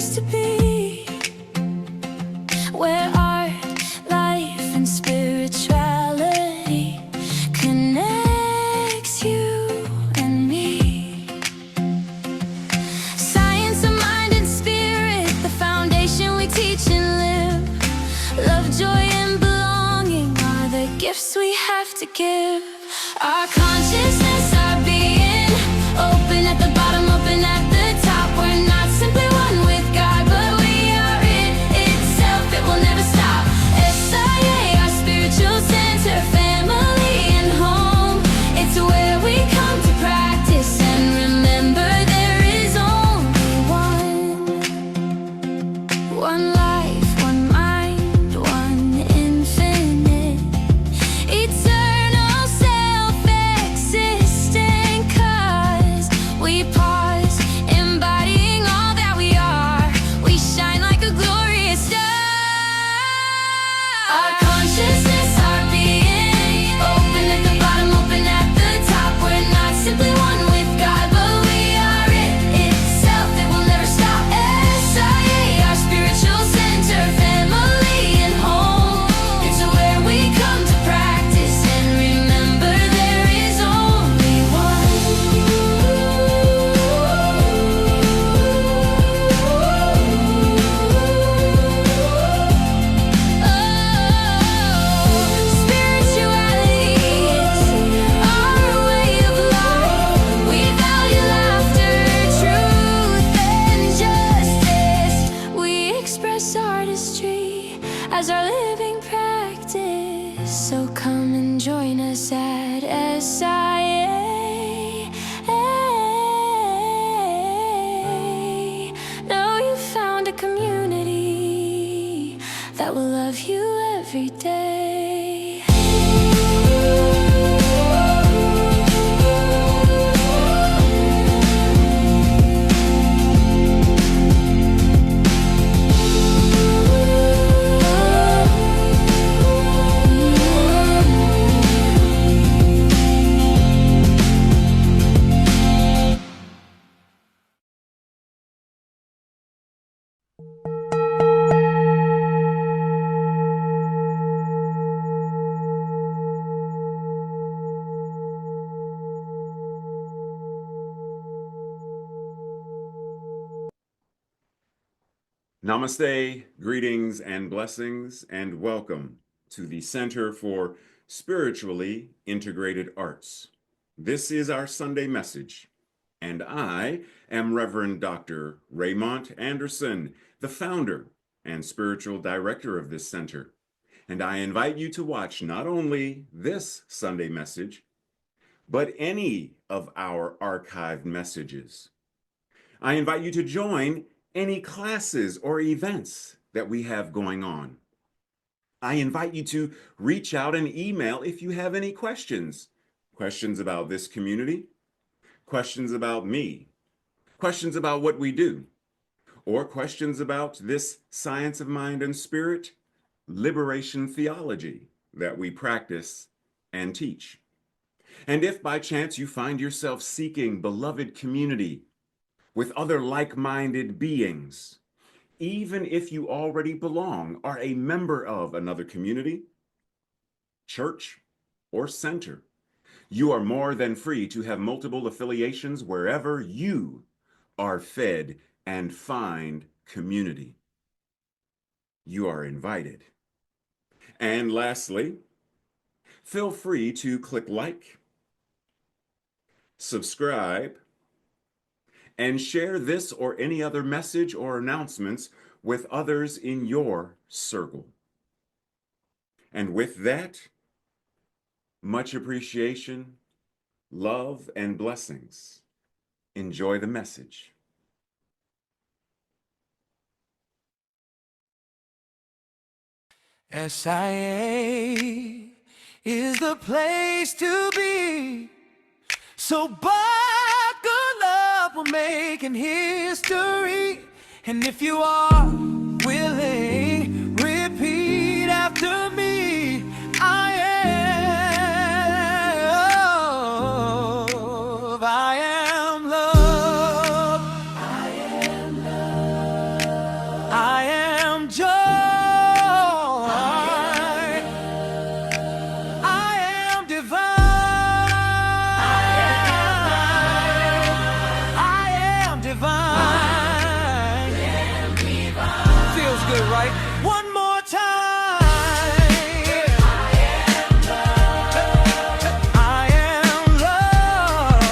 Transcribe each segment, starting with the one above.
place to be, where art, life, and spirituality connects you and me. Science of mind and spirit, the foundation we teach and live. Love, joy, and belonging are the gifts we have to give. Our consciousness, our being, open at the bottom, open at the top. We're not simply one with God, but we are it itself. It will never stop. SIA, our spiritual center, family and home. It's where we come to practice and remember there is only one life, one mind, one infinite, eternal, self-existent. 'Cause we pause, embodying all that we are. We shine like a glorious star. Our consciousness, our being, open at the bottom, open at the top. We're not simply one with God, but we are it itself. It will never stop. SIA, our spiritual center, family and home. It's where we come to practice and remember there is only one. Spirituality is our way of life. We value laughter, truth, and justice. We express artistry as our living practice. So come and join us at SIA. Know you found a community that will love you every day. Namaste, greetings and blessings, and welcome to the Center for Spiritually Integrated Arts. This is our Sunday message, and I am Reverend Dr. Raymond Anderson, the founder and spiritual director of this center. And I invite you to watch not only this Sunday message, but any of our archived messages. I invite you to join any classes or events that we have going on. I invite you to reach out and email if you have any questions. Questions about this community, questions about me, questions about what we do, or questions about this science of mind and spirit, liberation theology that we practice and teach. And if by chance you find yourself seeking beloved community with other like-minded beings, even if you already belong, are a member of another community, church, or center, you are more than free to have multiple affiliations wherever you are fed and find community. You are invited. And lastly, feel free to click like, subscribe, and share this or any other message or announcements with others in your circle. And with that, much appreciation, love, and blessings. Enjoy the message. SIA is the place to be. So buckle up, we're making history. And if you are willing, repeat after me. I am love. I am love. it right. One more time. I am love.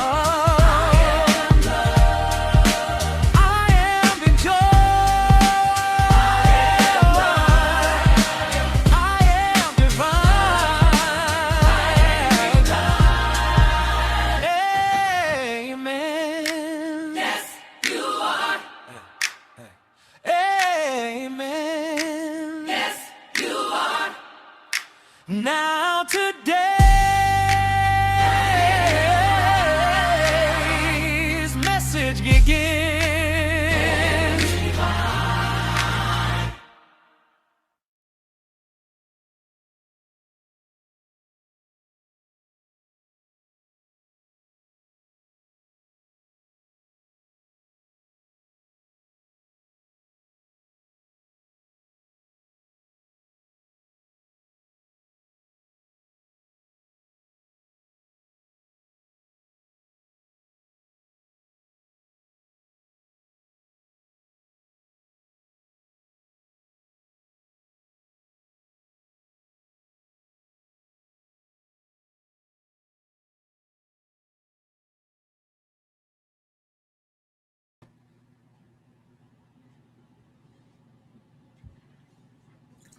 I am joy. I am divine. Amen. Yes, you are. Amen. Yes, you are. Now today's message begins.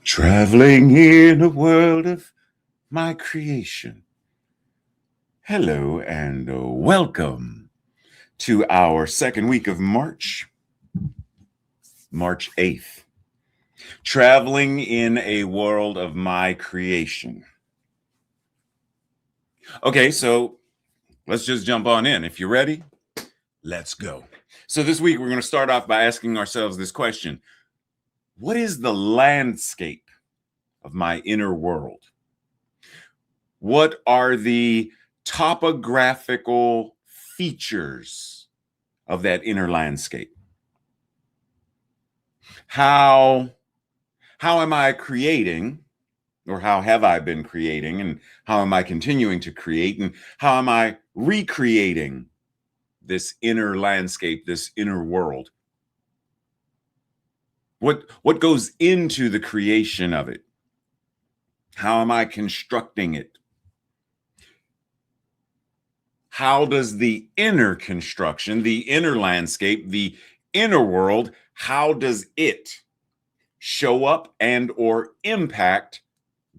Traveling in a world of my creation. Hello and welcome to our second week of March 8th. Traveling in a world of my creation. Okay, so let's just jump on in. If you're ready, let's go. So this week we're going to start off by asking ourselves this question. What is the landscape of my inner world? What are the topographical features of that inner landscape? How am I creating, or how have I been creating, and how am I continuing to create, and how am I recreating this inner landscape, this inner world? What goes into the creation of it? How am I constructing it? How does the inner construction, the inner landscape, the inner world, how does it show up and or impact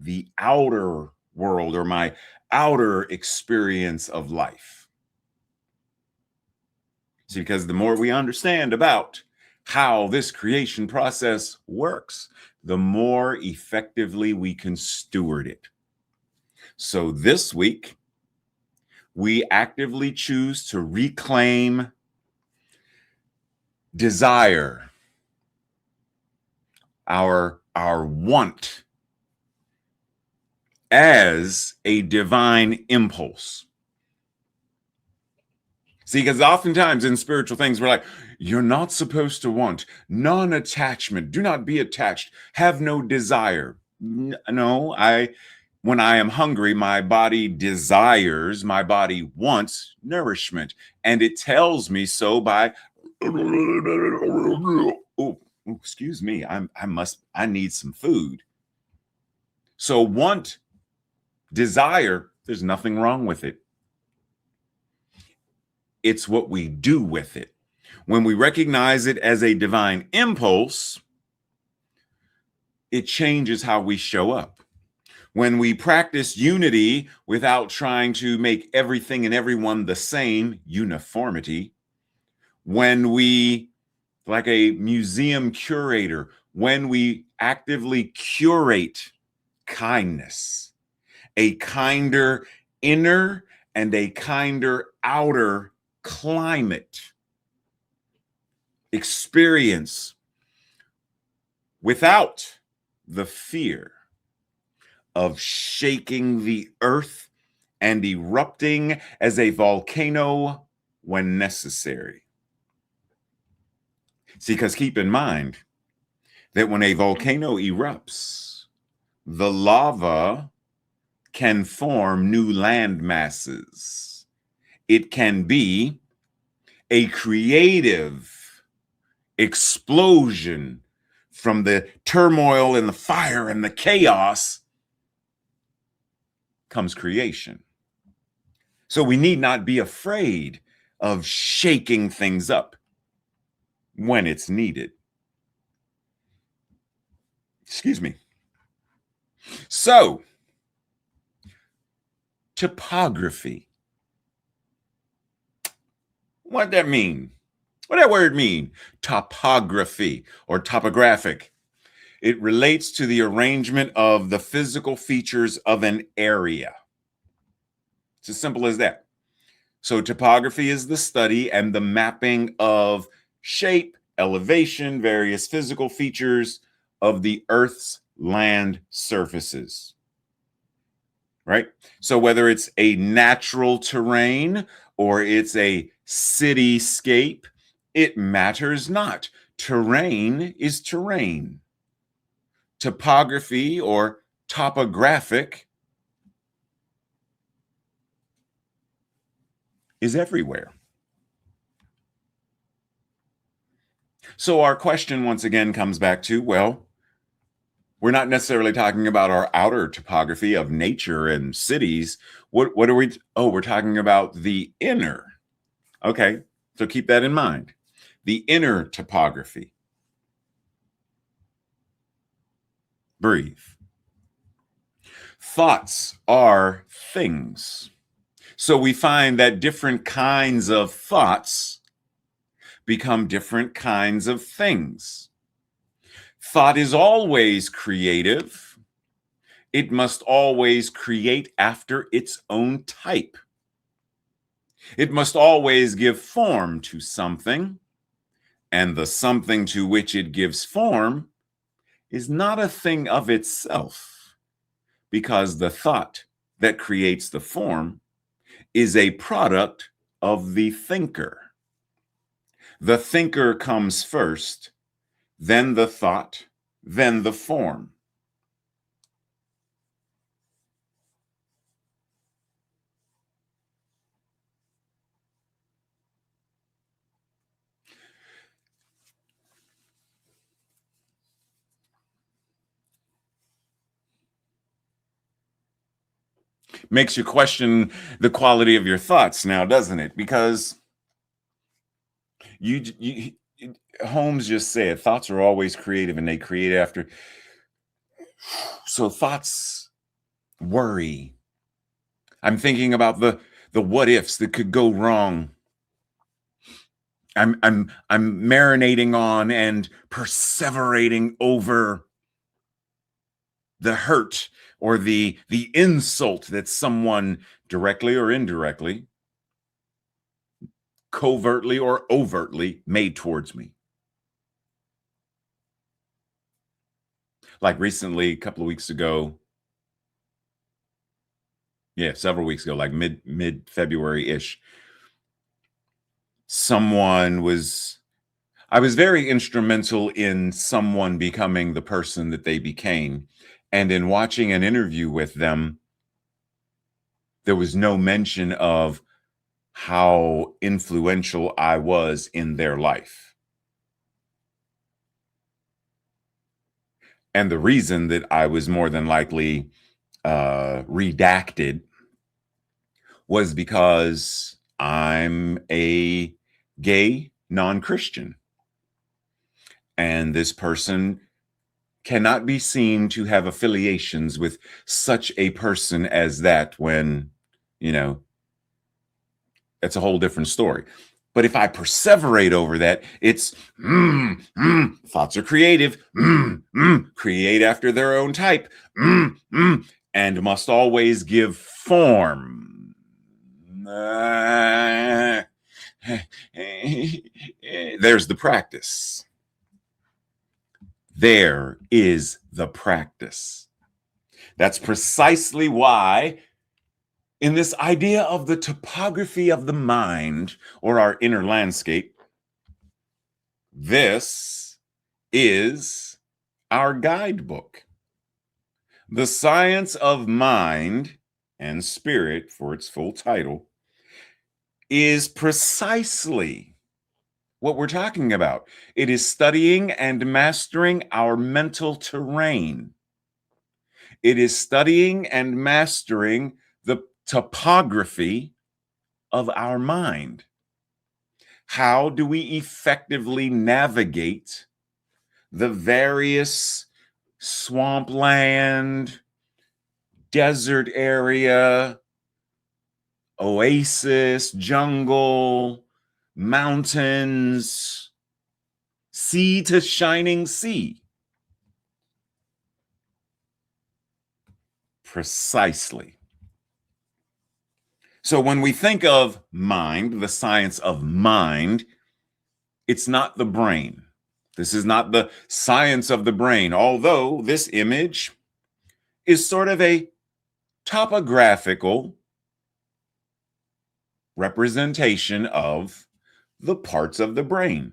the outer world or my outer experience of life? See, because the more we understand about how this creation process works, the more effectively we can steward it. So this week, we actively choose to reclaim desire, our want, as a divine impulse. See, because oftentimes in spiritual things, we're like, you're not supposed to want, non-attachment, do not be attached, have no desire. No, when I am hungry, my body desires, my body wants nourishment, and it tells me so by, oh, excuse me, I need some food. So want, desire, there's nothing wrong with it. It's what we do with it. When we recognize it as a divine impulse, it changes how we show up. When we practice unity without trying to make everything and everyone the same, uniformity, when we, like a museum curator, when we actively curate kindness, a kinder inner and a kinder outer climate experience without the fear of shaking the earth and erupting as a volcano when necessary. See, because keep in mind that when a volcano erupts, the lava can form new land masses. It can be a creative explosion from the turmoil and the fire and the chaos comes creation. So we need not be afraid of shaking things up when it's needed. Excuse me. So, topography. What that mean? What that word mean? Topography or topographic. It relates to the arrangement of the physical features of an area. It's as simple as that. So topography is the study and the mapping of shape, elevation, various physical features of the Earth's land surfaces. Right? So whether it's a natural terrain or it's a cityscape, it matters not. Terrain is terrain. Topography or topographic is everywhere. So our question once again comes back to, well, we're not necessarily talking about our outer topography of nature and cities. What are we? Oh, we're talking about the inner. Okay, so keep that in mind. The inner topography. Breathe. Thoughts are things. So we find that different kinds of thoughts become different kinds of things. Thought is always creative. It must always create after its own type. It must always give form to something, and the something to which it gives form is not a thing of itself, because the thought that creates the form is a product of the thinker. The thinker comes first, then the thought, then the form. Makes you question the quality of your thoughts now, doesn't it? Because you Holmes just said thoughts are always creative and they create after. So thoughts worry. I'm thinking about the what ifs that could go wrong. I'm marinating on and perseverating over the hurt or the insult that someone directly or indirectly, covertly or overtly made towards me. Like recently, a couple of weeks ago, several weeks ago, like mid-February-ish, I was very instrumental in someone becoming the person that they became. And in watching an interview with them, there was no mention of how influential I was in their life. And the reason that I was more than likely redacted was because I'm a gay non-Christian. And this person cannot be seen to have affiliations with such a person as that when, that's a whole different story. But if I perseverate over that, it's thoughts are creative, create after their own type, and must always give form. There's the practice. There is the practice. That's precisely why in this idea of the topography of the mind or our inner landscape, this is our guidebook. The Science of Mind and Spirit, for its full title, is precisely what we're talking about. It is studying and mastering our mental terrain. It is studying and mastering the topography of our mind. How do we effectively navigate the various swampland, desert area, oasis, jungle, mountains, sea to shining sea? Precisely. So when we think of mind, the science of mind, it's not the brain. This is not the science of the brain, although this image is sort of a topographical representation of the parts of the brain,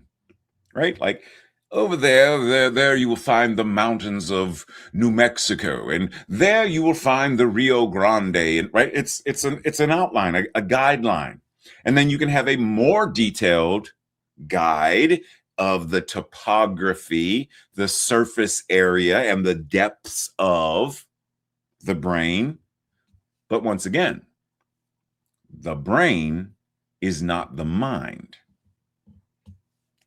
right? Like over there you will find the mountains of New Mexico, and there you will find the Rio Grande, and right? It's an outline, a guideline, and then you can have a more detailed guide of the topography, the surface area, and the depths of the brain. But once again, the brain is not the mind.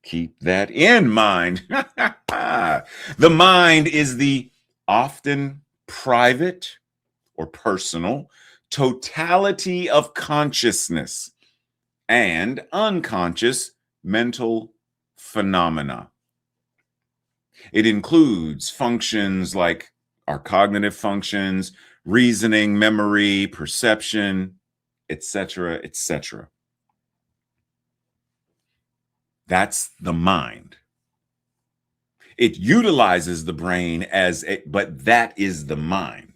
Keep that in mind. The mind is the often private or personal totality of consciousness and unconscious mental phenomena. It includes functions like our cognitive functions, reasoning, memory, perception, etc., etc. That's the mind. It utilizes the brain but that is the mind.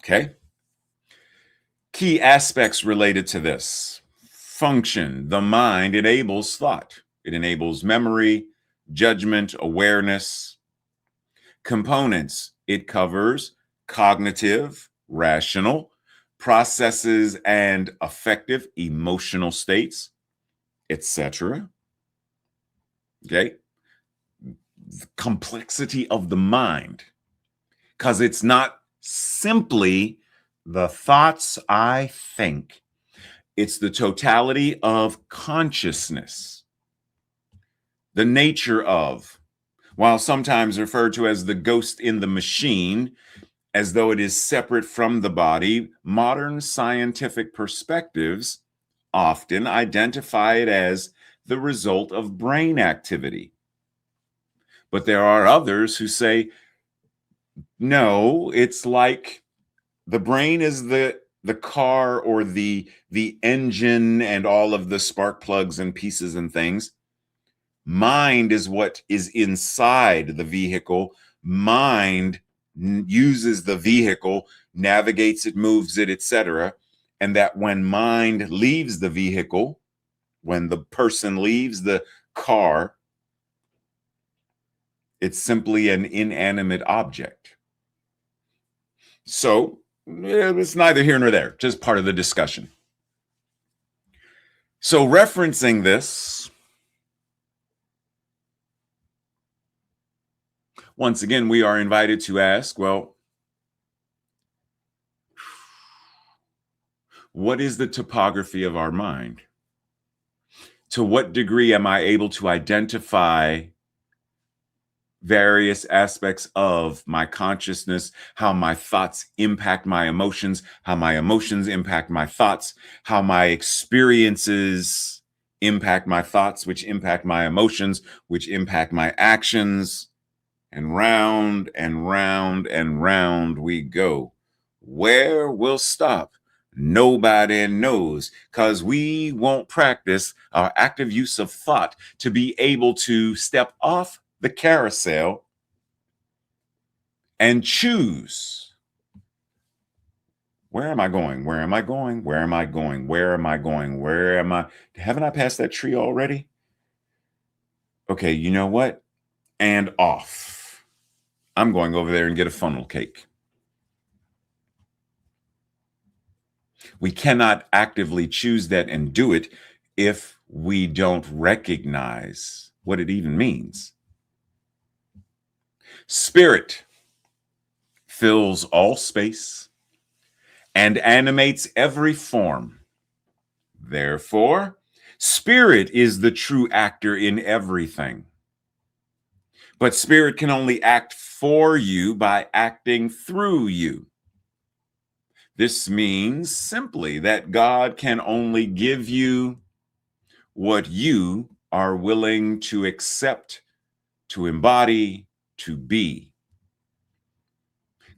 Okay? Key aspects related to this. Function. The mind enables thought. It enables memory, judgment, awareness. Components. It covers cognitive, rational, processes and affective, emotional states, etc. Okay? The complexity of the mind, because it's not simply the thoughts I think. It's the totality of consciousness, the nature of, while sometimes referred to as the ghost in the machine, as though it is separate from the body, modern scientific perspectives often identify it as the result of brain activity. But there are others who say, no, it's like the brain is the car or the engine and all of the spark plugs and pieces and things. Mind is what is inside the vehicle. Mind uses the vehicle, navigates it, moves it, etc. And that when mind leaves the vehicle, when the person leaves the car, it's simply an inanimate object. So it's neither here nor there, just part of the discussion. So referencing this, once again, we are invited to ask, well, what is the topography of our mind? To what degree am I able to identify various aspects of my consciousness, how my thoughts impact my emotions, how my emotions impact my thoughts, how my experiences impact my thoughts, which impact my emotions, which impact my actions, and round and round and round we go. Where we'll stop, nobody knows, because we won't practice our active use of thought to be able to step off the carousel and choose. Where am I going? Where am I going? Where am I going? Where am I going? Where am I? Haven't I passed that tree already? Okay, you know what? And off. I'm going over there and get a funnel cake. We cannot actively choose that and do it if we don't recognize what it even means. Spirit fills all space and animates every form. Therefore, spirit is the true actor in everything. But spirit can only act for you by acting through you. This means simply that God can only give you what you are willing to accept, to embody, to be.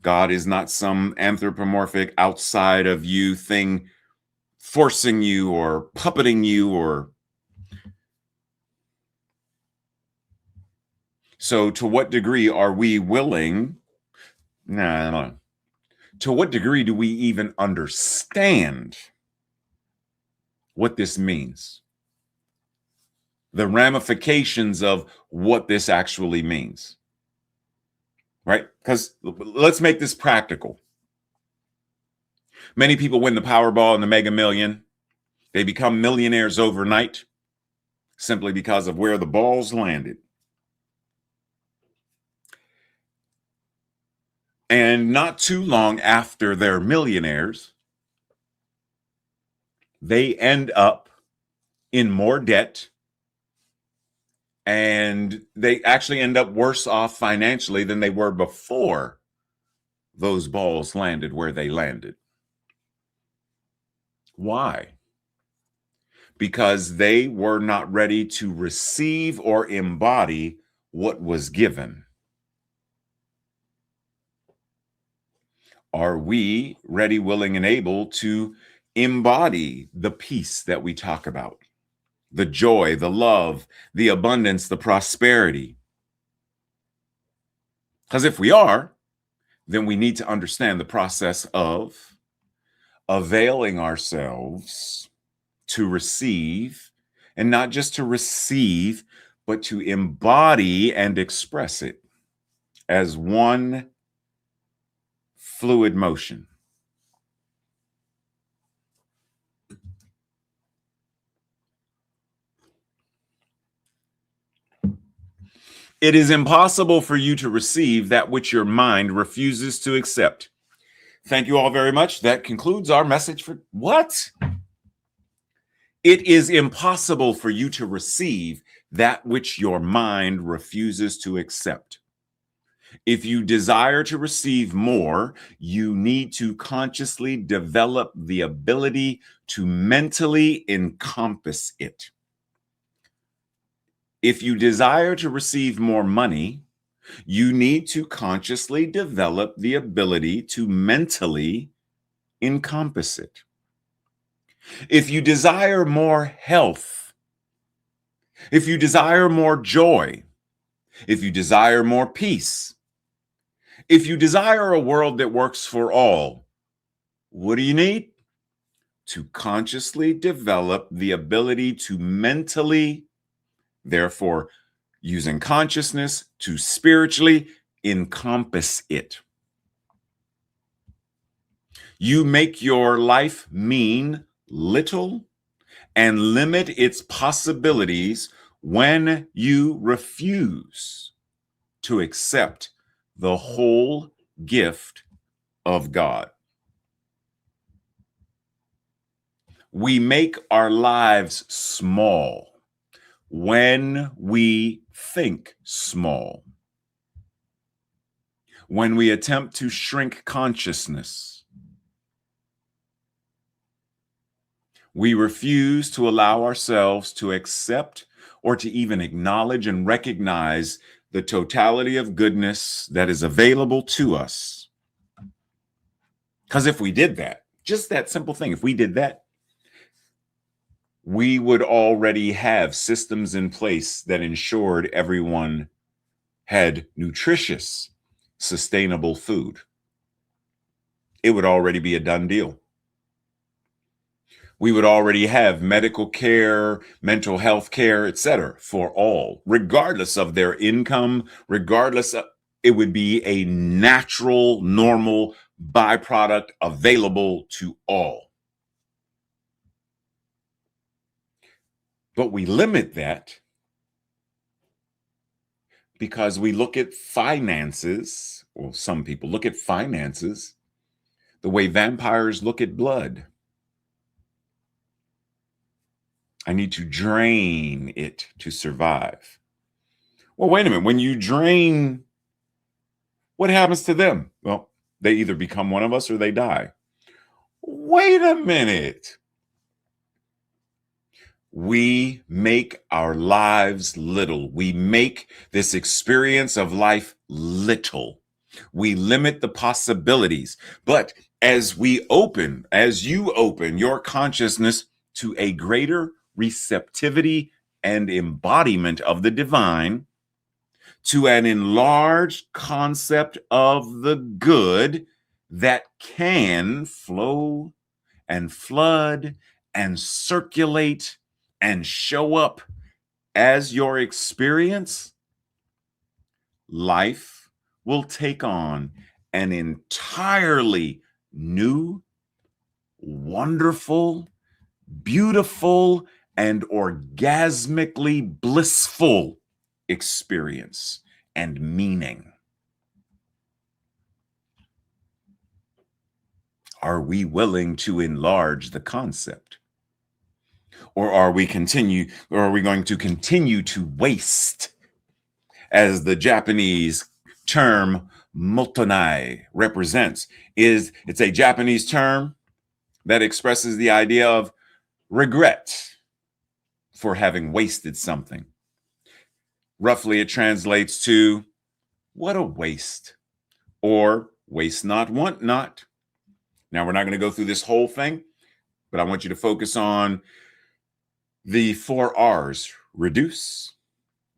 God is not some anthropomorphic outside of you thing forcing you or puppeting you or. So to what degree are we willing? No. To what degree do we even understand what this means? The ramifications of what this actually means, right? Because let's make this practical. Many people win the Powerball and the Mega Million. They become millionaires overnight simply because of where the balls landed. And not too long after they're millionaires, they end up in more debt, and they actually end up worse off financially than they were before those balls landed where they landed. Why? Because they were not ready to receive or embody what was given. Are we ready, willing, and able to embody the peace that we talk about? The joy, the love, the abundance, the prosperity? Because if we are, then we need to understand the process of availing ourselves to receive, and not just to receive, but to embody and express it as one fluid motion. It is impossible for you to receive that which your mind refuses to accept. Thank you all very much. That concludes our message for what? It is impossible for you to receive that which your mind refuses to accept. If you desire to receive more, you need to consciously develop the ability to mentally encompass it. If you desire to receive more money, you need to consciously develop the ability to mentally encompass it. If you desire more health, if you desire more joy, if you desire more peace, if you desire a world that works for all, what do you need? To consciously develop the ability to mentally, therefore, using consciousness to spiritually encompass it. You make your life mean little and limit its possibilities when you refuse to accept the whole gift of God. We make our lives small when we think small. When we attempt to shrink consciousness, we refuse to allow ourselves to accept or to even acknowledge and recognize the totality of goodness that is available to us. Because if we did that, just that simple thing, if we did that, we would already have systems in place that ensured everyone had nutritious, sustainable food. It would already be a done deal. We would already have medical care, mental health care, etc. for all, regardless of their income, it would be a natural, normal byproduct available to all. But we limit that because we look at finances, well, some people look at finances the way vampires look at blood. I need to drain it to survive. Well, wait a minute. When you drain, what happens to them? Well, they either become one of us or they die. Wait a minute. We make our lives little. We make this experience of life little. We limit the possibilities. But as you open your consciousness to a greater receptivity and embodiment of the divine, to an enlarged concept of the good that can flow and flood and circulate and show up as your experience, life will take on an entirely new, wonderful, beautiful, and orgasmically blissful experience and meaning. Are we willing to enlarge the concept? Or are we going to continue to waste, as the Japanese term motonai represents? It's a Japanese term that expresses the idea of regret for having wasted something. Roughly, it translates to, what a waste, or waste not, want not. Now, we're not going to go through this whole thing, but I want you to focus on the 4 R's: reduce,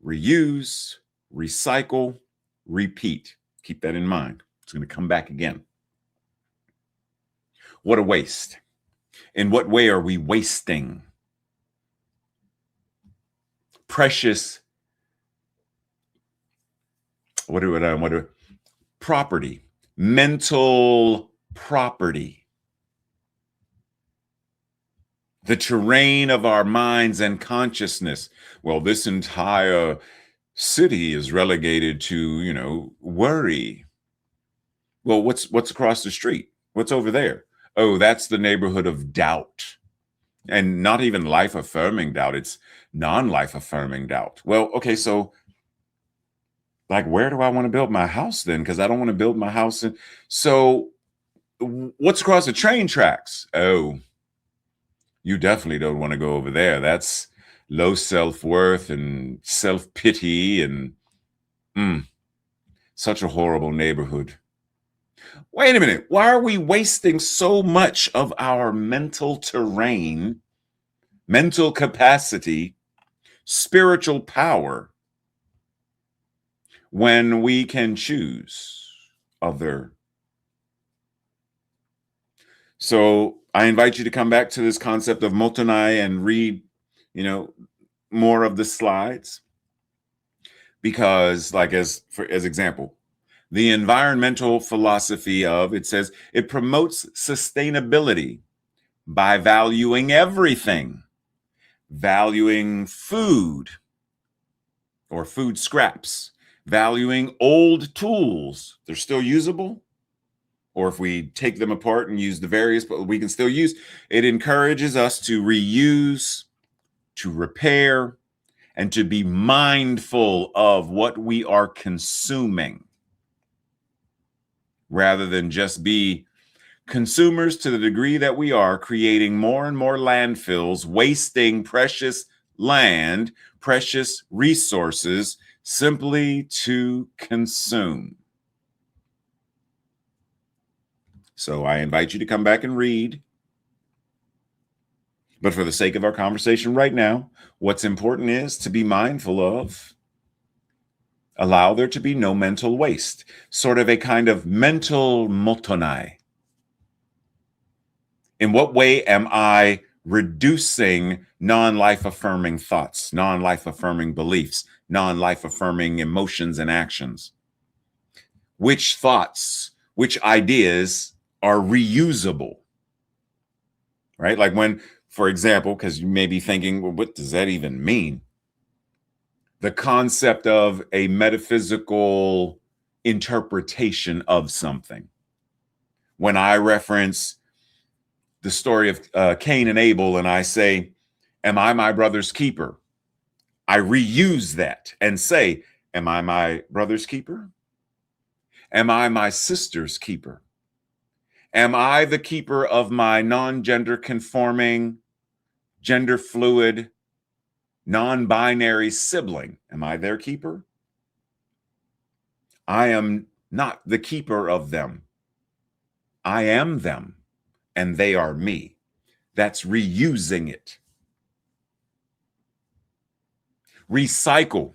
reuse, recycle, repeat. Keep that in mind. It's going to come back again. What a waste. In what way are we wasting precious property, mental property, the terrain of our minds and consciousness? Well, this entire city is relegated to, worry. Well, what's across the street? What's over there? Oh, that's the neighborhood of doubt. And not even life-affirming doubt. It's non-life-affirming doubt. Well, okay, so where do I want to build my house then? Because I don't want to build my house in. So what's across the train tracks? Oh, you definitely don't want to go over there. That's low self-worth and self-pity and such a horrible neighborhood. Wait a minute. Why are we wasting so much of our mental terrain, mental capacity, spiritual power, when we can choose other? So I invite you to come back to this concept of motonai and read, more of the slides, because as example, the environmental philosophy it says it promotes sustainability by valuing everything, valuing food or food scraps, valuing old tools. They're still usable. Or if we take them apart and use the various, but we can still use. It encourages us to reuse, to repair, and to be mindful of what we are consuming, rather than just be consumers to the degree that we are, creating more and more landfills, wasting precious land, precious resources, simply to consume. So I invite you to come back and read. But for the sake of our conversation right now, what's important is to be mindful of, allow there to be no mental waste, sort of a kind of mental motonai. In what way am I reducing non-life affirming thoughts, non-life affirming beliefs, non-life affirming emotions and actions? Which thoughts, which ideas are reusable? Right? Like when For example, because you may be thinking, well, what does that even mean? The concept of a metaphysical interpretation of something. When I reference the story of Cain and Abel and I say, am I my brother's keeper? I reuse that and say, am I my brother's keeper? Am I my sister's keeper? Am I the keeper of my non-gender conforming, gender fluid, non-binary sibling? Am I their keeper? I am not the keeper of them. I am them, and they are me. That's reusing it. Recycle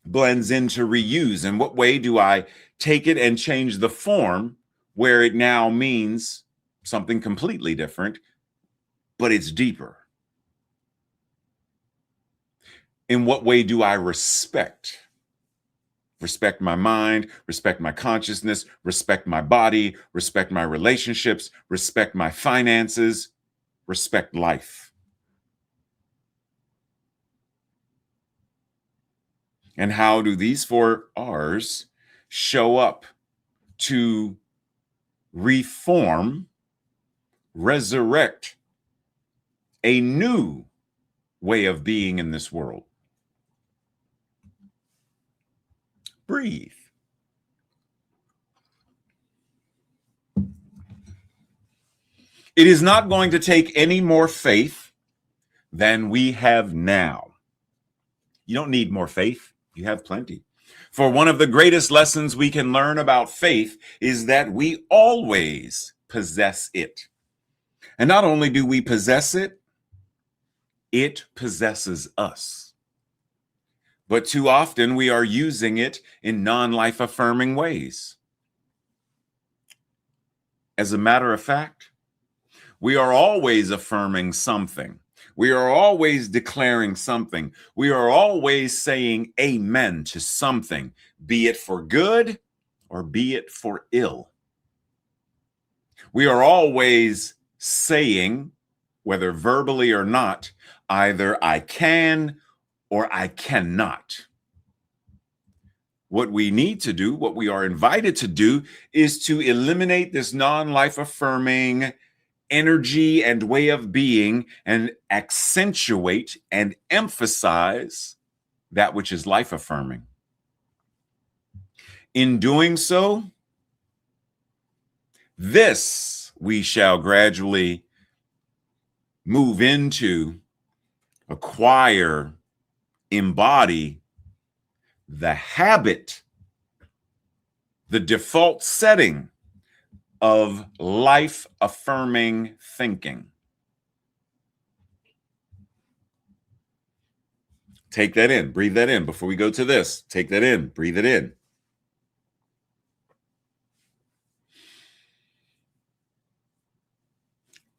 blends into reuse. In what way do I take it and change the form where it now means something completely different, but it's deeper? In what way do I respect? Respect my mind, respect my consciousness, respect my body, respect my relationships, respect my finances, respect life. And how do these 4 R's show up to reform, resurrect a new way of being in this world? Breathe. It is not going to take any more faith than we have now. You don't need more faith. You have plenty. For one of the greatest lessons we can learn about faith is that we always possess it. And not only do we possess it, it possesses us. But too often we are using it in non-life affirming ways. As a matter of fact, we are always affirming something. We are always declaring something. We are always saying amen to something, be it for good or be it for ill. We are always saying, whether verbally or not, either I can or I cannot. What we need to do, what we are invited to do, is to eliminate this non-life affirming energy and way of being and accentuate and emphasize that which is life affirming. In doing so, this we shall gradually move into, acquire, embody the habit, the default setting of life affirming thinking. Take that in, breathe that in before we go to this. Take that in, breathe it in.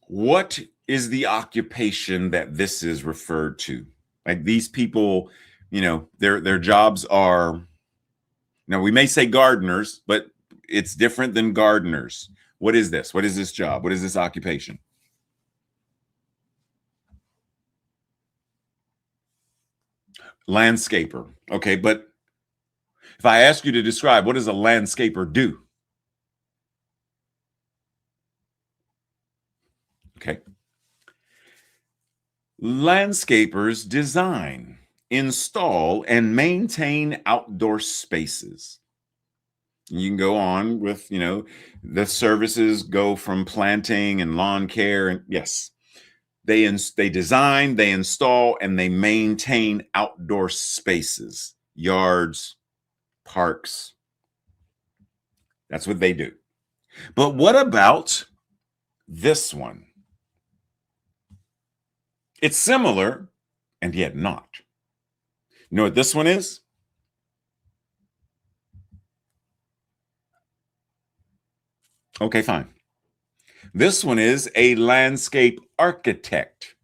What is the occupation that this is referred to? Like these people, you know, their jobs are, now we may say gardeners, but it's different than gardeners. What is this? What is this job? What is this occupation? Landscaper. Okay, but if I ask you to describe, what does a landscaper do? Okay. Landscapers design, install, and maintain outdoor spaces. You can go on with, you know, the services go from planting and lawn care. And yes, they design, they install, and they maintain outdoor spaces, yards, parks. That's what they do. But what about this one? It's similar and yet not. You know what this one is? Okay, fine. This one is a landscape architect.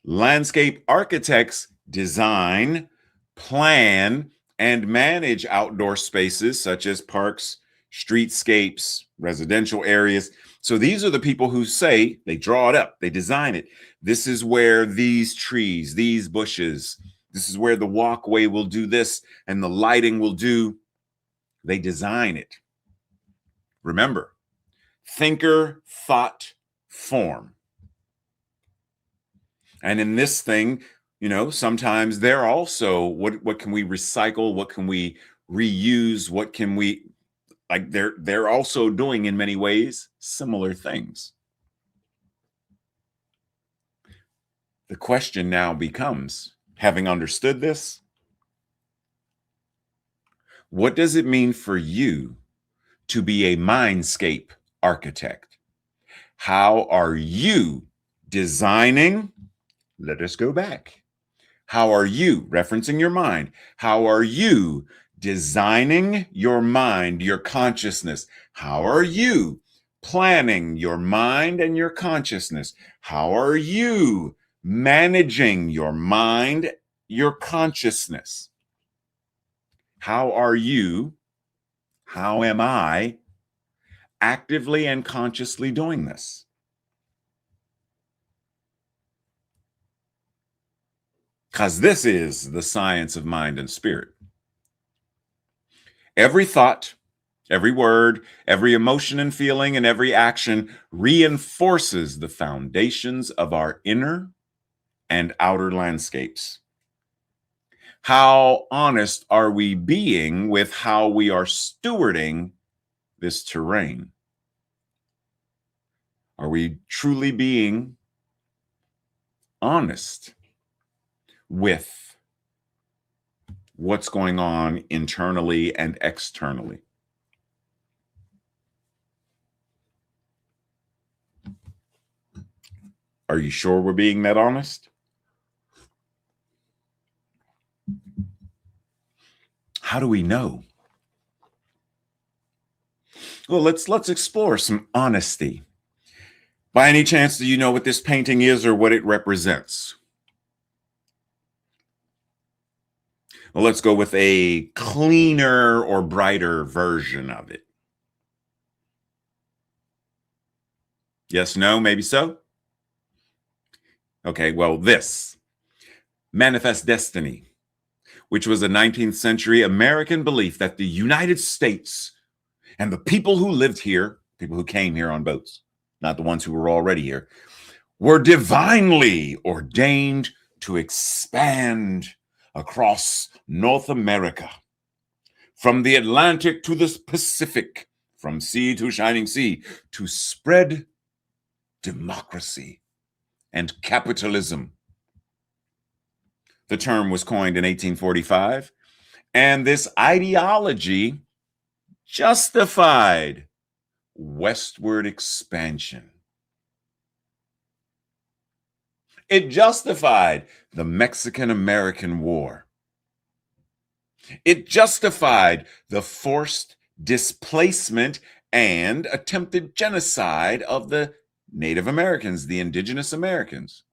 Landscape architects design, plan, and manage outdoor spaces such as parks, streetscapes, residential areas. So these are the people who say, they draw it up, they design it. This is where these trees, these bushes, this is where the walkway will do this and the lighting will do. They design it. Remember, thinker, thought, form. And in this thing, you know, sometimes they're also, what can we recycle? What can we reuse? What can we, like they're also doing in many ways similar things. The question now becomes, having understood this, what does it mean for you to be a mindscape architect? How are you designing? Let us go back. How are you, referencing your mind, how are you designing your mind, your consciousness? How are you planning your mind and your consciousness? How are you managing your mind, your consciousness? How are you, how am I actively and consciously doing this? Because this is the science of mind and spirit. Every thought, every word, every emotion and feeling, and every action reinforces the foundations of our inner and outer landscapes. How honest are we being with how we are stewarding this terrain? Are we truly being honest with what's going on internally and externally? Are you sure we're being that honest? How do we know? Well, let's explore some honesty. By any chance, do you know what this painting is or what it represents? Well, let's go with a cleaner or brighter version of it. Yes, no, maybe so? Okay, well, this manifest destiny, which was a 19th century American belief that the United States and the people who lived here, people who came here on boats, not the ones who were already here, were divinely ordained to expand across North America, from the Atlantic to the Pacific, from sea to shining sea, to spread democracy and capitalism. The term was coined in 1845, and this ideology justified westward expansion. It justified the Mexican-American War. It justified the forced displacement and attempted genocide of the Native Americans, the indigenous Americans.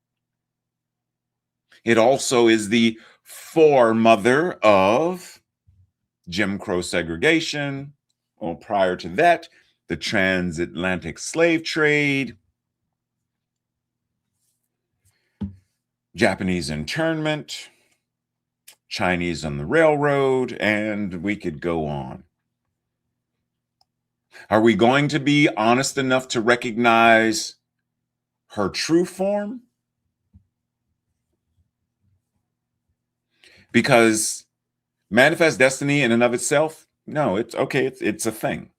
It also is the foremother of Jim Crow segregation, or prior to that, the transatlantic slave trade, Japanese internment, Chinese on the railroad, and we could go on. Are we going to be honest enough to recognize her true form? Because manifest destiny in and of itself, no, it's okay, it's a thing.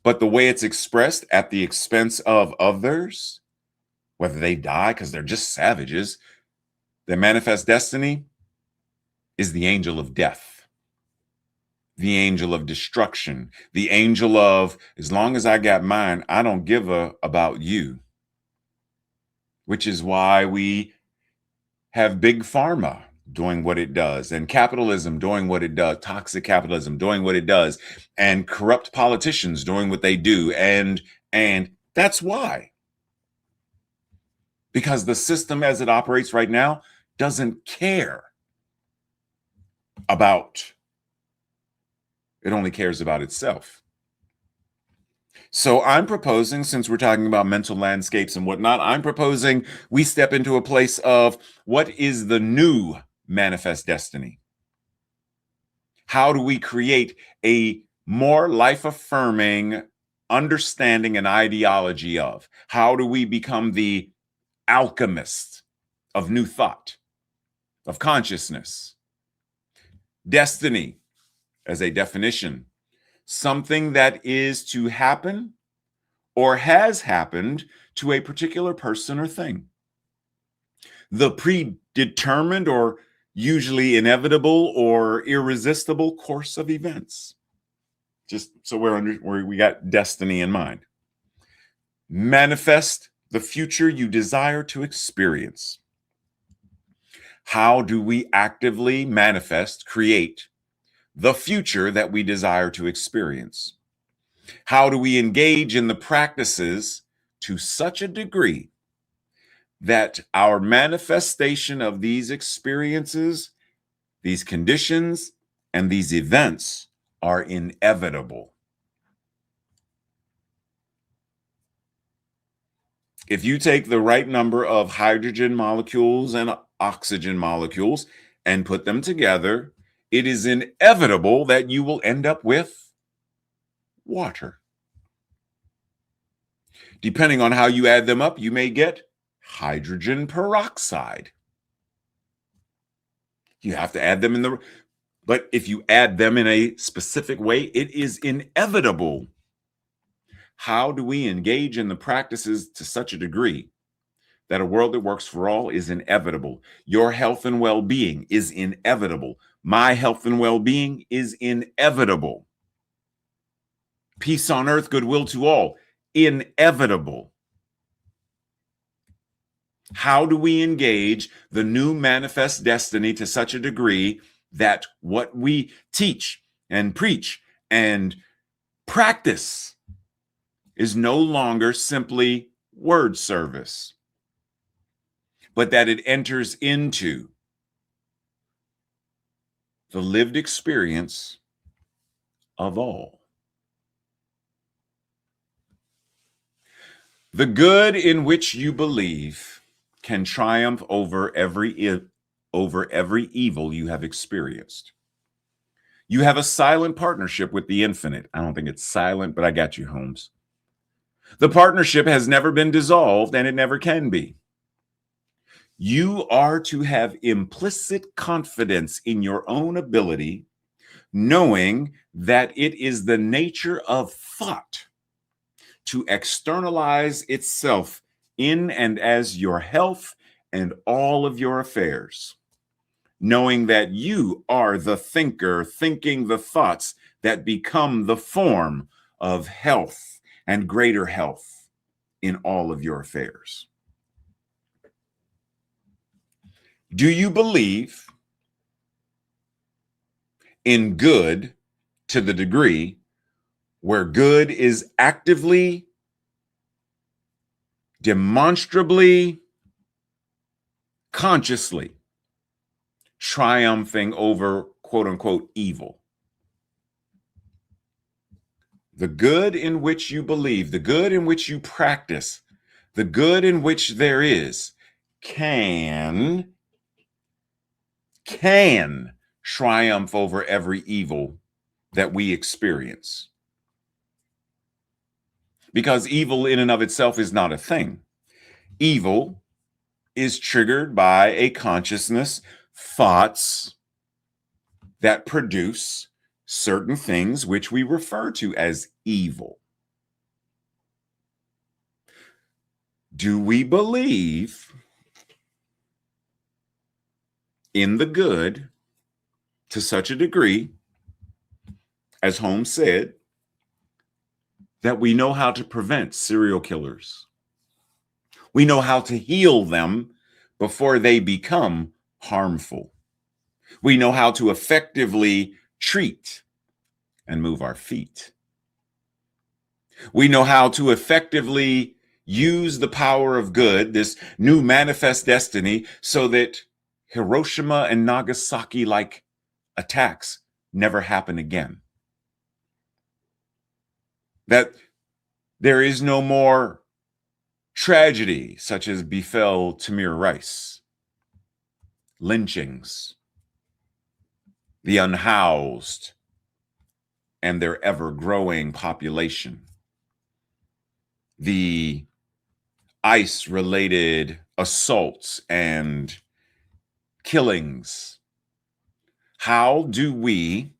But the way it's expressed at the expense of others, whether they die because they're just savages, their manifest destiny is the angel of death, the angel of destruction, the angel of, as long as I got mine, I don't give a about you. Which is why we have big pharma doing what it does, and capitalism doing what it does, toxic capitalism doing what it does, and corrupt politicians doing what they do. And that's why. Because the system as it operates right now doesn't care about, it only cares about itself. So I'm proposing, since we're talking about mental landscapes and whatnot, I'm proposing we step into a place of what is the new manifest destiny? How do we create a more life-affirming understanding and ideology of? How do we become the alchemist of new thought, of consciousness? Destiny, as a definition, something that is to happen or has happened to a particular person or thing. The predetermined or usually inevitable or irresistible course of events. Just so we got destiny in mind. Manifest the future you desire to experience. How do we actively manifest, create the future that we desire to experience? How do we engage in the practices to such a degree that our manifestation of these experiences, these conditions, and these events are inevitable? If you take the right number of hydrogen molecules and oxygen molecules and put them together, it is inevitable that you will end up with water. Depending on how you add them up, you may get hydrogen peroxide. You have to add them but if you add them in a specific way, it is inevitable. How do we engage in the practices to such a degree that a world that works for all is inevitable? Your health and well-being is inevitable. My health and well-being is inevitable. Peace on earth, goodwill to all, inevitable. How do we engage the new manifest destiny to such a degree that what we teach and preach and practice is no longer simply word service, but that it enters into the lived experience of all? The good in which you believe can triumph over every evil you have experienced. You have a silent partnership with the infinite. I don't think it's silent, but I got you, Holmes. The partnership has never been dissolved, and it never can be. You are to have implicit confidence in your own ability, knowing that it is the nature of thought to externalize itself in and as your health and all of your affairs, knowing that you are the thinker thinking the thoughts that become the form of health and greater health in all of your affairs. Do you believe in good to the degree where good is actively, demonstrably, consciously triumphing over quote unquote evil? The good in which you believe, the good in which you practice, the good in which there is can triumph over every evil that we experience. Because evil in and of itself is not a thing. Evil is triggered by a consciousness, thoughts that produce certain things which we refer to as evil. Do we believe in the good to such a degree, as Holmes said, that we know how to prevent serial killers? We know how to heal them before they become harmful. We know how to effectively treat and move our feet. We know how to effectively use the power of good, this new manifest destiny, so that Hiroshima and Nagasaki-like attacks never happen again. That There is no more tragedy such as befell Tamir Rice, lynchings, the unhoused, and their ever-growing population, the ICE-related assaults and killings. How do we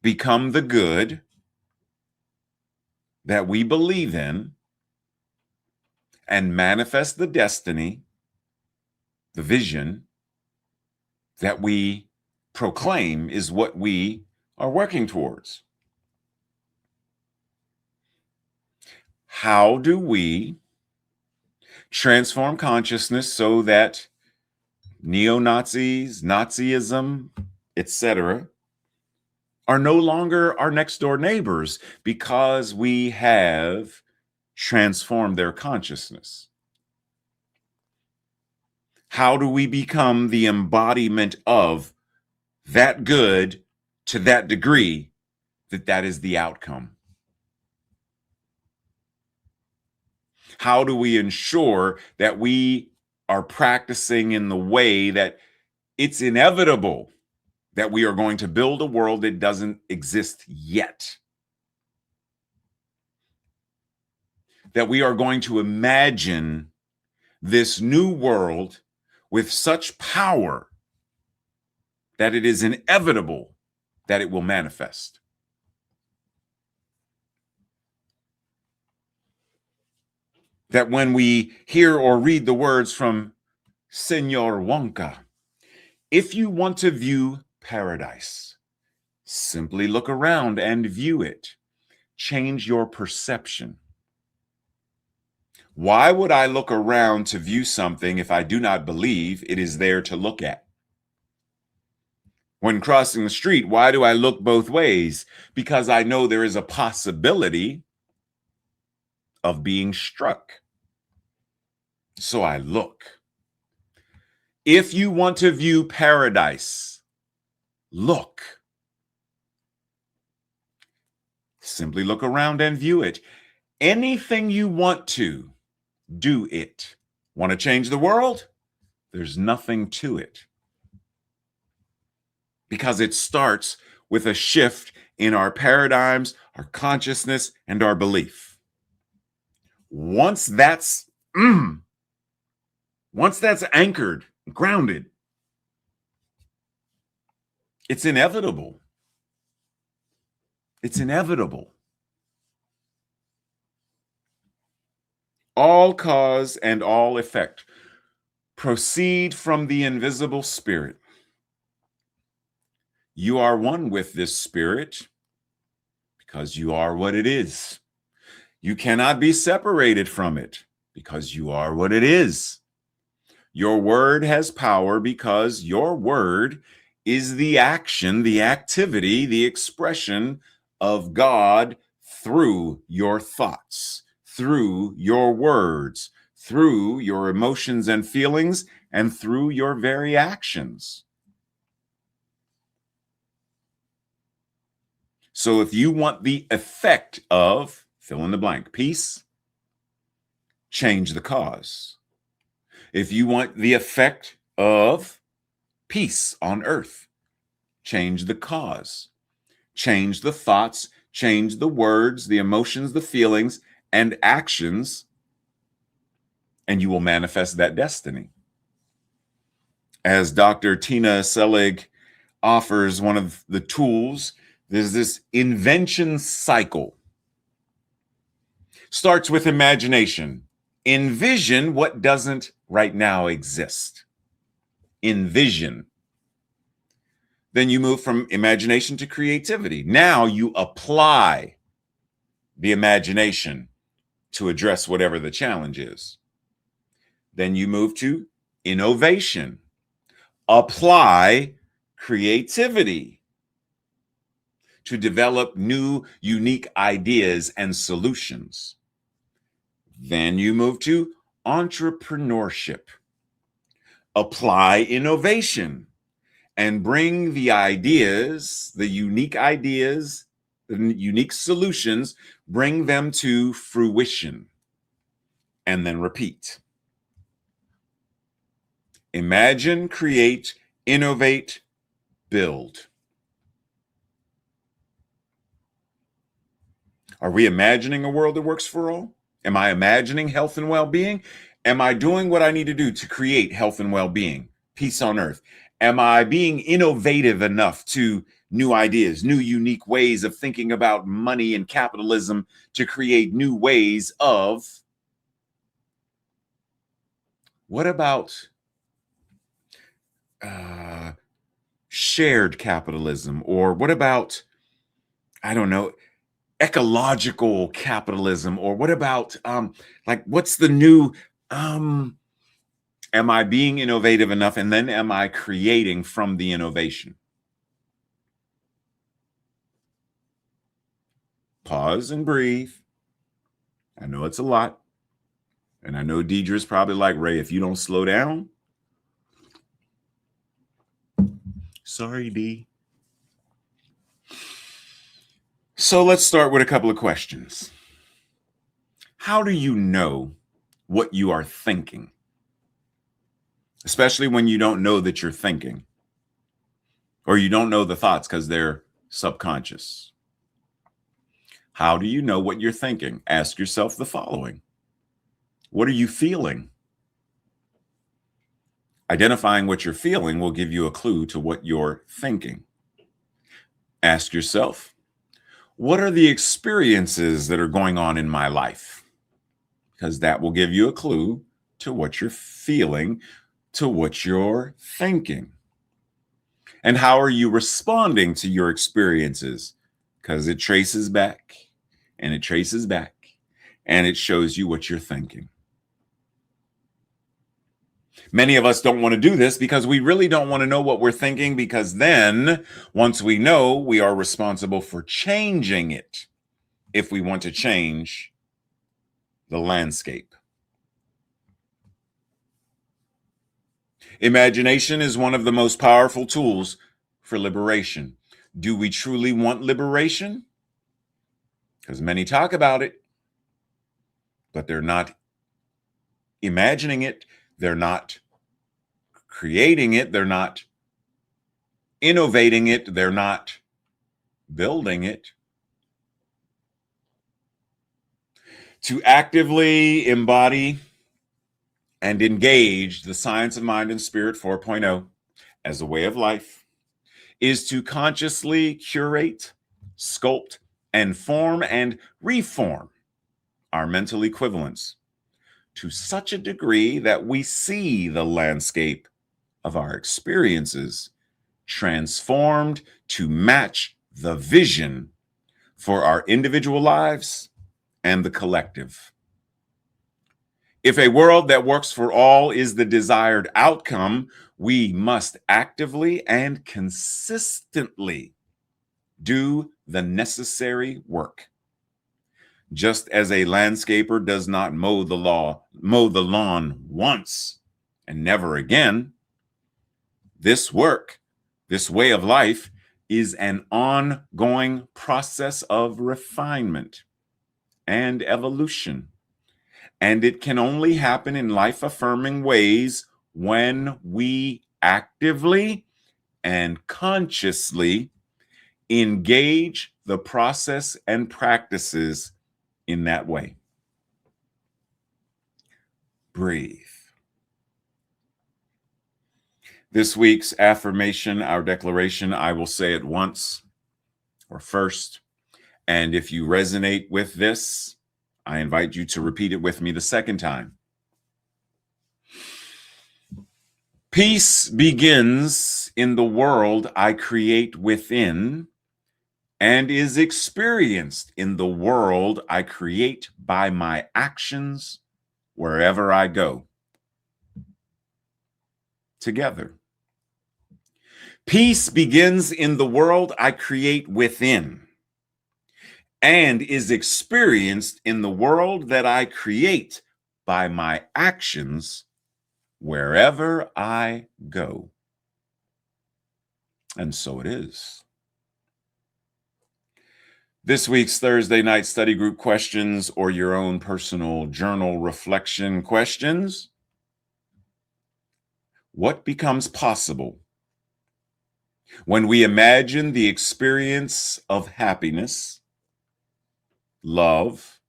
become the good that we believe in and manifest the destiny, the vision that we proclaim is what we are working towards? How do we transform consciousness so that neo-Nazis, Nazism, etc., are no longer our next door neighbors because we have transformed their consciousness? How do we become the embodiment of that good to that degree that that is the outcome? How do we ensure that we are practicing in the way that it's inevitable that we are going to build a world that doesn't exist yet? That we are going to imagine this new world with such power that it is inevitable that it will manifest. That when we hear or read the words from Senor Wonka, if you want to view paradise, simply look around and view it. Change your perception. Why would I look around to view something if I do not believe it is there to look at? When crossing the street, why do I look both ways? Because I know there is a possibility of being struck. So I look. If you want to view paradise, look. Simply look around and view it. Anything you want to, do it. Want to change the world? There's nothing to it. Because it starts with a shift in our paradigms, our consciousness, and our belief. Once that's anchored, grounded, it's inevitable. It's inevitable. All cause and all effect proceed from the invisible spirit. You are one with this spirit because you are what it is. You cannot be separated from it because you are what it is. Your word has power because your word is the action, the activity, the expression of God through your thoughts, through your words, through your emotions and feelings, and through your very actions. So if you want the effect of, fill in the blank, peace, change the cause. If you want the effect of peace on earth, change the cause. Change the thoughts, change the words, the emotions, the feelings, and actions, and you will manifest that destiny. As Dr. Tina Selig offers one of the tools, there's this invention cycle. Starts with imagination. Envision what doesn't right now exist. Envision. Then you move from imagination to creativity. Now you apply the imagination to address whatever the challenge is. Then you move to innovation. Apply creativity to develop new, unique ideas and solutions. Then you move to entrepreneurship. Apply innovation and bring the ideas, the unique ideas unique solutions, bring them to fruition, and then repeat. Imagine, create, innovate, build. Are we imagining a world that works for all? Am I imagining health and well-being? Am I doing what I need to do to create health and well-being, peace on earth? Am I being innovative enough to new ideas, new unique ways of thinking about money and capitalism to create new ways of? What about shared capitalism? Or what about, I don't know, ecological capitalism? Or what about like what's the new am I being innovative enough, and then am I creating from the innovation? Pause and breathe. I know it's a lot, and I know Deidre's probably like, Ray, if you don't slow down. Sorry, Dee. So let's start with a couple of questions. How do you know what you are thinking? Especially when you don't know that you're thinking, or you don't know the thoughts because they're subconscious. How do you know what you're thinking? Ask yourself the following. What are you feeling? Identifying what you're feeling will give you a clue to what you're thinking. Ask yourself, what are the experiences that are going on in my life? Because that will give you a clue to what you're feeling, to what you're thinking. And how are you responding to your experiences? Because it traces back and it traces back and it shows you what you're thinking. Many of us don't want to do this because we really don't want to know what we're thinking, because then once we know, we are responsible for changing it if we want to change the landscape. Imagination is one of the most powerful tools for liberation. Do we truly want liberation? Because many talk about it, but they're not imagining it. They're not creating it. They're not innovating it. They're not building it. To actively embody and engage the science of mind and spirit 4.0 as a way of life is to consciously curate, sculpt, and form and reform our mental equivalents to such a degree that we see the landscape of our experiences transformed to match the vision for our individual lives and the collective. If a world that works for all is the desired outcome, we must actively and consistently do the necessary work. Just as a landscaper does not mow the lawn once and never again, this work, this way of life, is an ongoing process of refinement and evolution. And it can only happen in life-affirming ways when we actively and consciously engage the process and practices in that way. Breathe. This week's affirmation, our declaration, I will say it once or first. And if you resonate with this, I invite you to repeat it with me the second time. Peace begins in the world I create within and is experienced in the world I create by my actions wherever I go. Together. Peace begins in the world I create within and is experienced in the world that I create by my actions wherever I go. And so it is. This week's Thursday night study group questions or your own personal journal reflection questions. What becomes possible when we imagine the experience of happiness, love,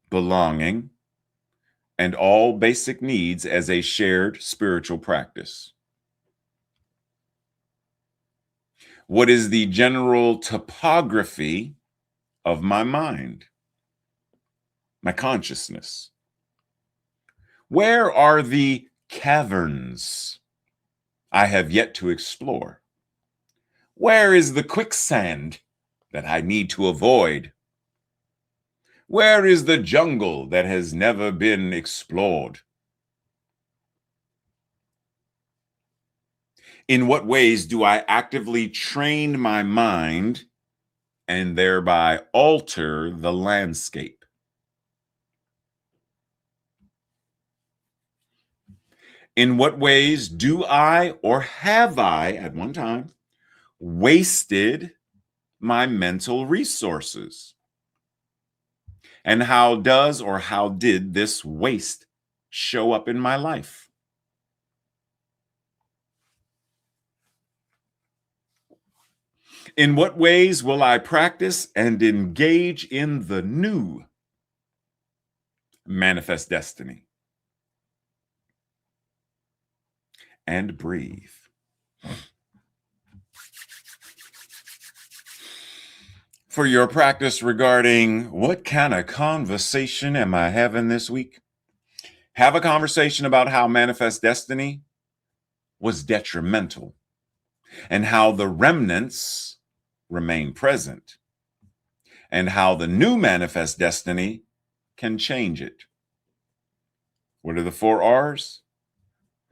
belonging, and all basic needs as a shared spiritual practice? What is the general topography of my mind, my consciousness? Where are the caverns I have yet to explore? Where is the quicksand that I need to avoid? Where is the jungle that has never been explored? In what ways do I actively train my mind and thereby alter the landscape? In what ways do I, or have I at one time, wasted my mental resources? And how does or how did this waste show up in my life? In what ways will I practice and engage in the new manifest destiny? And breathe. For your practice regarding what kind of conversation am I having this week? Have a conversation about how manifest destiny was detrimental and how the remnants remain present and how the new manifest destiny can change it. What are the 4 R's?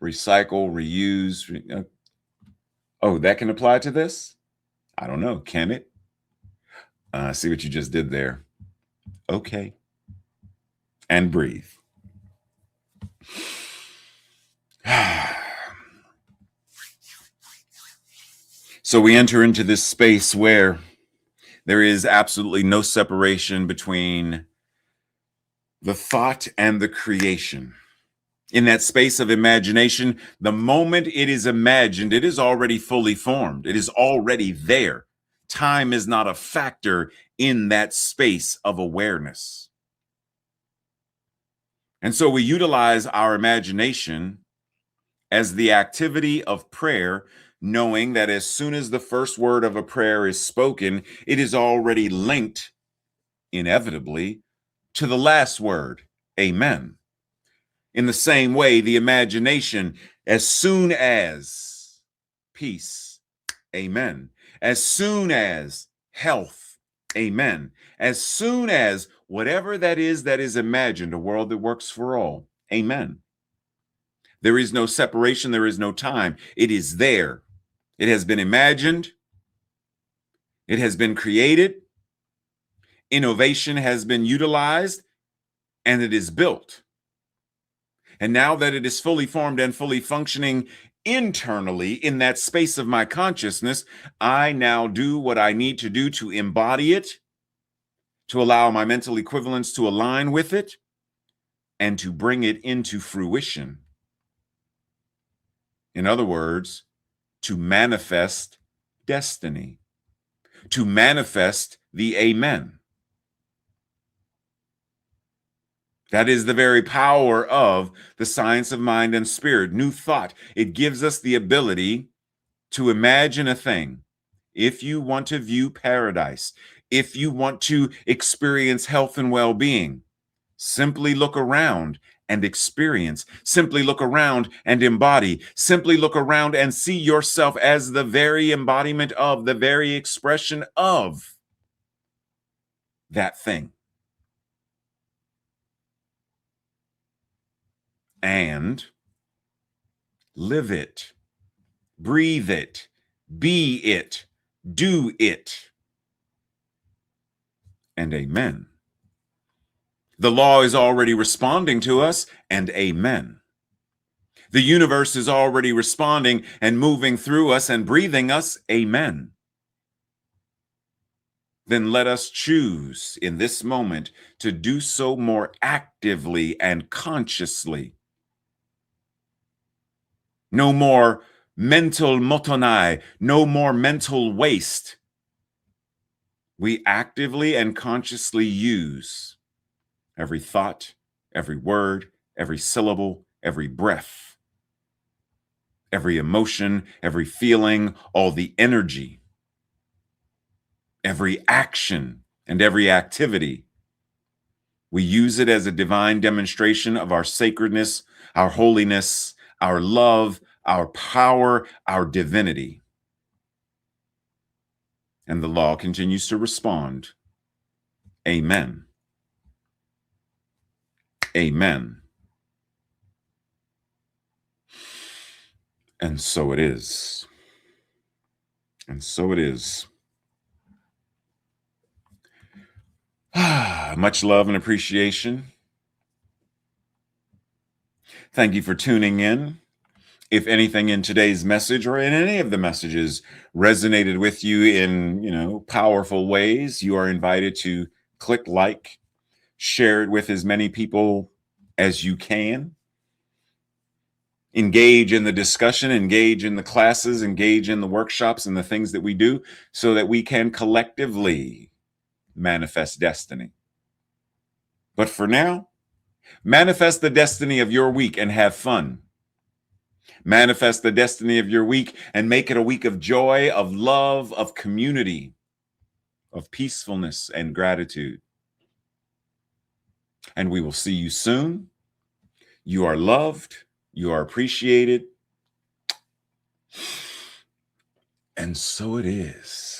Recycle, reuse. Oh, that can apply to this? I don't know. Can it? See what you just did there. Okay. And breathe. So we enter into this space where there is absolutely no separation between the thought and the creation. In that space of imagination, the moment it is imagined, it is already fully formed. It is already there. Time is not a factor in that space of awareness. And so we utilize our imagination as the activity of prayer, knowing that as soon as the first word of a prayer is spoken, it is already linked, inevitably, to the last word, amen. In the same way, the imagination, as soon as peace, amen. As soon as health, amen. As soon as whatever that is imagined, a world that works for all, amen. There is no separation, there is no time. It is there. It has been imagined. It has been created. Innovation has been utilized, and it is built. And now that it is fully formed and fully functioning internally in that space of my consciousness, I now do what I need to do to embody it, to allow my mental equivalents to align with it, and to bring it into fruition. In other words, to manifest destiny, to manifest the amen. That is the very power of the science of mind and spirit, new thought. It gives us the ability to imagine a thing. If you want to view paradise, if you want to experience health and well-being, simply look around and experience. Simply look around and embody. Simply look around and see yourself as the very embodiment of, the very expression of that thing. And live it, breathe it, be it, do it. And amen. The law is already responding to us, and amen. The universe is already responding and moving through us and breathing us, amen. then let us choose in this moment to do so more actively and consciously. No more mental motonai, no more mental waste. We actively and consciously use every thought, every word, every syllable, every breath, every emotion, every feeling, all the energy, every action, and every activity. We use it as a divine demonstration of our sacredness, our holiness, our love, our power, our divinity. And the law continues to respond. Amen. Amen. And so it is. And so it is. Much love and appreciation. Thank you for tuning in. If anything in today's message or in any of the messages resonated with you in, powerful ways, you are invited to click like, share it with as many people as you can. Engage in the discussion, engage in the classes, engage in the workshops and the things that we do so that we can collectively manifest destiny. But for now, manifest the destiny of your week and have fun. Manifest the destiny of your week and make it a week of joy, of love, of community, of peacefulness and gratitude. And we will see you soon. You are loved. You are appreciated. And so it is.